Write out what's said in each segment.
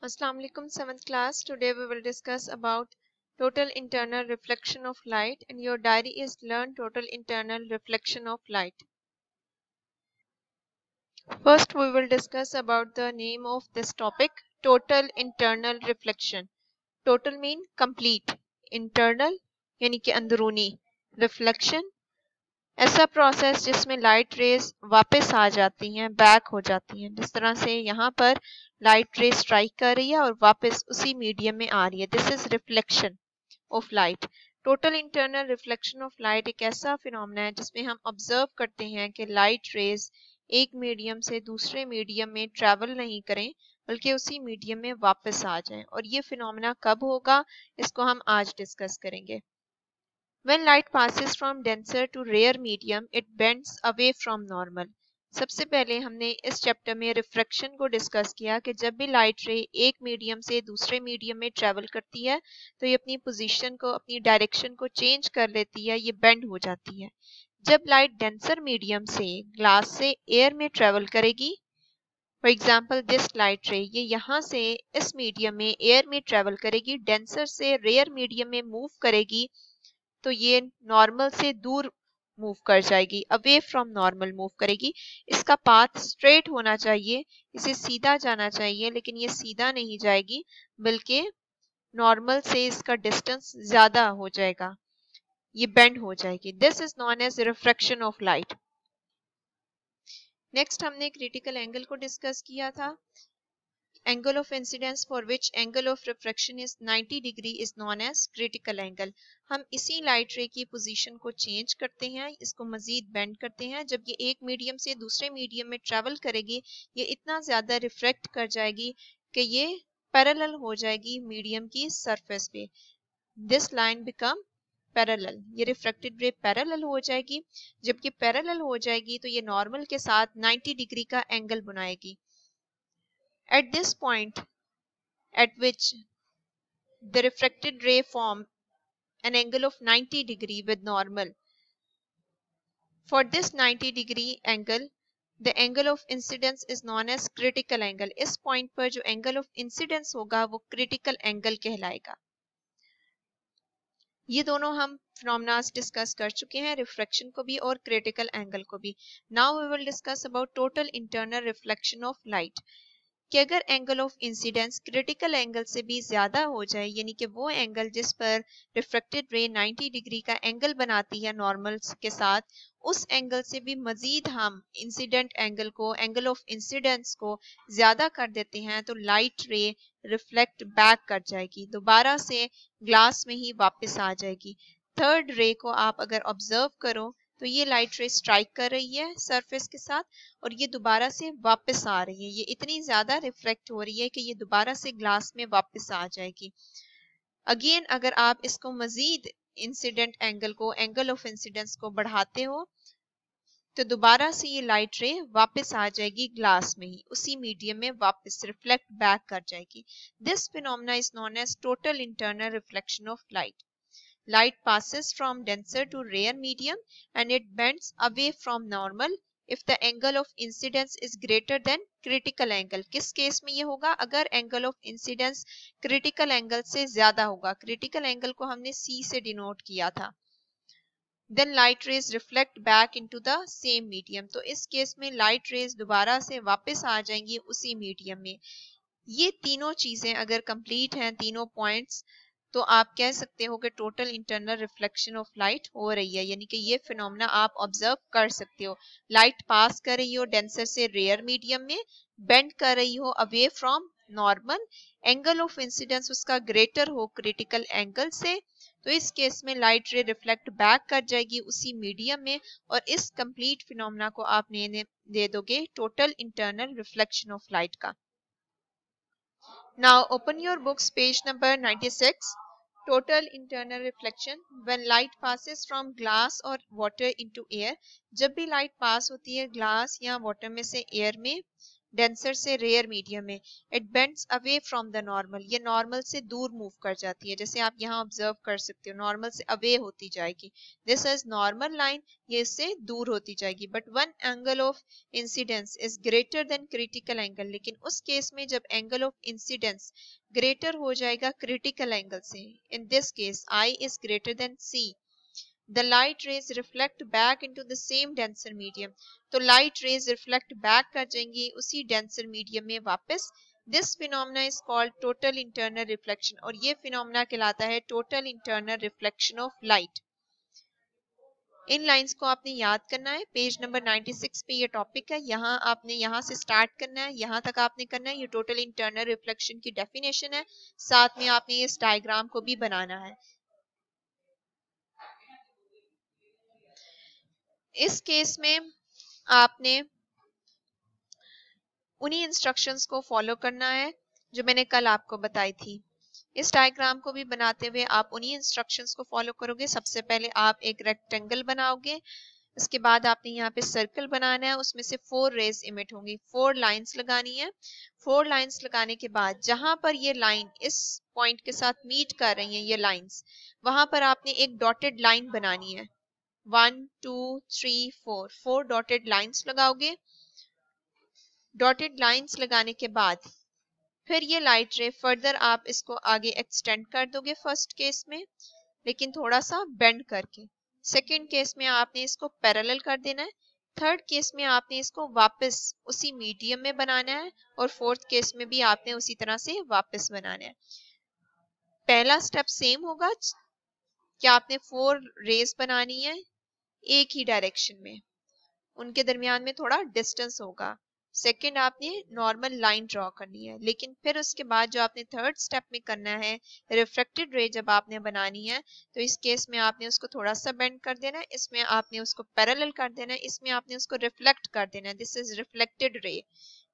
Assalamu alaikum 7th class. Today we will discuss about total internal reflection of light, and your diary is learn total internal reflection of light. First we will discuss about the name of this topic, total internal reflection. Total mean complete, internal यानी कि अंदरूनी, reflection ऐसा process जिसमें light rays वापस आ जाती हैं, back हो जाती हैं। जिस तरह से यहाँ पर लाइट रे स्ट्राइक कर रही है और वापस उसी मीडियम में आ रही है, this is reflection of light. Total internal reflection of light एक ऐसा फिनोमेना है जिसमें हम ऑब्जर्व करते हैं कि लाइट रेज एक मीडियम से दूसरे मीडियम में ट्रेवल नहीं करें बल्कि उसी मीडियम में वापस आ जाएं। और ये फिनोमेना कब होगा, इसको हम आज डिस्कस करेंगे। When light passes from denser to rare medium, it bends away from normal. सबसे पहले हमने इस चैप्टर में रिफ्रैक्शन को डिस्कस किया कि जब भी लाइट रे एक मीडियम से दूसरे मीडियम में ट्रेवल करती है तो ये अपनी पोजीशन को, अपनी डायरेक्शन को चेंज कर लेती है, ये बेंड हो जाती है। जब लाइट डेंसर मीडियम से ग्लास से एयर में ट्रेवल करेगी, फॉर एग्जाम्पल दिस लाइट रे, ये यहाँ से इस मीडियम में एयर में ट्रेवल करेगी, डेंसर से रेयर मीडियम में मूव करेगी तो ये नॉर्मल से दूर मूव कर जाएगी, अवे फ्रॉम नॉर्मल मूव करेगी। इसका पाथ स्ट्रेट होना चाहिए, इसे सीधा जाना चाहिए, लेकिन ये सीधा नहीं जाएगी बल्कि नॉर्मल से इसका डिस्टेंस ज्यादा हो जाएगा, ये बेंड हो जाएगी। This is known as refraction of light. Next हमने क्रिटिकल एंगल को डिस्कस किया था। Angle of incidence for which angle of refraction is 90 degree is known as critical angle. हम इसी लाइट रे की पोजीशन को चेंज करते हैं, इसको मजीद बेंड करते हैं। जब ये एक मीडियम से दूसरे मीडियम में ट्रेवल करेगी, ये इतना ज्यादा रिफ्रेक्ट कर जाएगी कि ये पैरेलल हो जाएगी मीडियम की सरफेस पे। दिस लाइन बिकम पैरेलल, ये रिफ्रेक्टेड रे पैरेलल हो जाएगी। जब ये पैरेलल हो जाएगी तो ये नॉर्मल के साथ 90 डिग्री का एंगल बनाएगी। At this point at which the refracted ray form an angle of 90 degree with normal. For this 90 degree angle, the angle of incidence is known as critical angle. इस point पर जो angle of incidence होगा वो critical angle कहलाएगा। ये दोनों हम phenomena discuss कर चुके हैं, रिफ्रैक्शन को भी और क्रिटिकल एंगल को भी। Now we will discuss about total internal reflection of light कि अगर angle of incidence critical angle से भी ज्यादा हो जाए, यानी कि वो एंगल जिस पर रिफ्लेक्टेड रे 90 डिग्री का एंगल बनाती है नॉर्मल के साथ, उस एंगल से भी मजीद हम इंसिडेंट एंगल को, एंगल ऑफ इंसिडेंस को ज्यादा कर देते हैं तो लाइट रे रिफ्लेक्ट बैक कर जाएगी, दोबारा से ग्लास में ही वापस आ जाएगी। थर्ड रे को आप अगर ऑब्जर्व करो तो ये लाइट रे स्ट्राइक कर रही है सरफेस के साथ और ये दोबारा से वापस आ रही है, ये इतनी ज्यादा रिफ्लेक्ट हो रही है कि ये दोबारा से ग्लास में वापस आ जाएगी। अगेन अगर आप इसको मजीद इंसिडेंट एंगल को, एंगल ऑफ इंसिडेंस को बढ़ाते हो तो दोबारा से ये लाइट रे वापस आ जाएगी ग्लास में ही, उसी मीडियम में वापस रिफ्लेक्ट बैक कर जाएगी। This phenomena is known as total internal reflection of light. Light passes from denser to rare medium and it bends away from normal if the angle of incidence is greater than critical angle. किस case में ये होगा? अगर angle of incidence critical angle से ज्यादा होगा। critical angle को हमने C से डिनोट किया था। Then light rays reflect back into the same medium. तो इस केस में light rays दोबारा से वापस आ जाएंगी उसी मीडियम में। ये तीनों चीजें अगर कंप्लीट हैं, तीनों पॉइंट्स, तो आप कह सकते हो कि total internal reflection of light हो रही है, यानी कि ये फिनोमेना आप ऑब्जर्व कर सकते हो। लाइट पास कर रही हो डेंसर से रेयर मीडियम में, बेंड कर रही हो away from normal, angle of incidence उसका ग्रेटर हो क्रिटिकल एंगल से, तो इस केस में लाइट रे रिफ्लेक्ट बैक कर जाएगी उसी मीडियम में और इस कंप्लीट फिनोमेना को आप दे दोगे total internal reflection of light का। Now open your books page number 96. Total internal reflection when light passes from glass or water into air. जब भी लाइट पास होती है ग्लास या वाटर में से एयर में, डेंसर से रेयर मीडियम में, it bends away from the normal, ये नॉर्मल से दूर मूव कर जाती है, जैसे आप यहाँ ऑब्जर्व कर सकते हो नॉर्मल से अवे होती जाएगी, दिस इज नॉर्मल लाइन, ये इससे दूर होती जाएगी। But one angle of incidence is greater than critical angle, लेकिन उस केस में जब एंगल ऑफ इंसिडेंस ग्रेटर हो जाएगा क्रिटिकल एंगल से, in this case I is greater than C, the light rays reflect back into the same denser medium, तो light rays reflect back कर जाएंगी उसी denser medium में वापस। this phenomena is called total internal reflection, और ये phenomena कहलाता है total internal reflection of light। In lines को आपने याद करना है, पेज नंबर 96 पे ये टॉपिक है, यहाँ आपने यहाँ से स्टार्ट करना है, यहाँ तक आपने करना है, ये टोटल इंटरनल रिफ्लेक्शन की डेफिनेशन है, साथ में आपने इस डायग्राम को भी बनाना है। इस केस में आपने उन्हीं इंस्ट्रक्शंस को फॉलो करना है जो मैंने कल आपको बताई थी। इस डायग्राम को भी बनाते हुए आप उन्हीं इंस्ट्रक्शंस को फॉलो करोगे। सबसे पहले आप एक रेक्टेंगल बनाओगे, इसके बाद आपने यहाँ पे सर्कल बनाना है, उसमें से 4 रेज इमिट होंगी, 4 लाइंस लगानी है। 4 लाइंस लगाने के बाद जहां पर ये लाइन इस पॉइंट के साथ मीट कर रही है ये लाइंस, वहां पर आपने एक डॉटेड लाइन बनानी है। 1 2 3 4 डॉटेड लाइंस लगाओगे। डॉटेड लाइंस लगाने के बाद फिर ये लाइट रे फर्दर आप इसको आगे एक्सटेंड कर दोगे फर्स्ट केस में, लेकिन थोड़ा सा बेंड करके। सेकंड केस में आपने इसको पैरेलल कर देना है। थर्ड केस में आपने इसको वापस उसी मीडियम में बनाना है, और फोर्थ केस में भी आपने उसी तरह से वापस बनाना है। पहला स्टेप सेम होगा कि आपने 4 रेज बनानी है एक ही डायरेक्शन में, उनके दरमियान में थोड़ा डिस्टेंस होगा। सेकंड आपने नॉर्मल लाइन ड्रॉ करनी है, लेकिन फिर उसके बाद जो आपने थर्ड स्टेप में करना है, रिफ्लेक्टेड रे जब आपने बनानी है, तो इस केस में आपने उसको थोड़ा सा बेंड कर देना है, इसमें आपने उसको पैरेलल कर देना है, इसमें आपने उसको रिफ्लेक्ट कर देना है। This is reflected ray,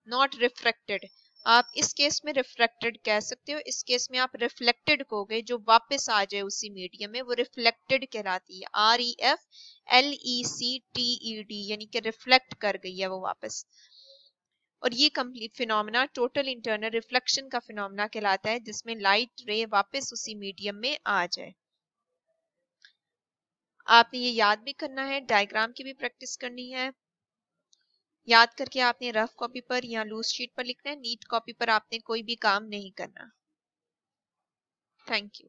not refracted. आप इस केस में रिफ्रैक्टेड कह सकते हो, इस केस में आप रिफ्लेक्टेड कहोगे, जो वापस आ जाए उसी मीडियम में वो रिफ्लेक्टेड कहलाती है। REFLECTED, यानी कि रिफ्लेक्ट कर गई है वो वापस। और ये complete phenomena total internal reflection का फिनोमेना कहलाता है, जिसमें लाइट रे वापस उसी मीडियम में आ जाए। आपने ये याद भी करना है, डायग्राम की भी प्रैक्टिस करनी है। याद करके आपने रफ कॉपी पर या लूज शीट पर लिखना है, नीट कॉपी पर आपने कोई भी काम नहीं करना। Thank you.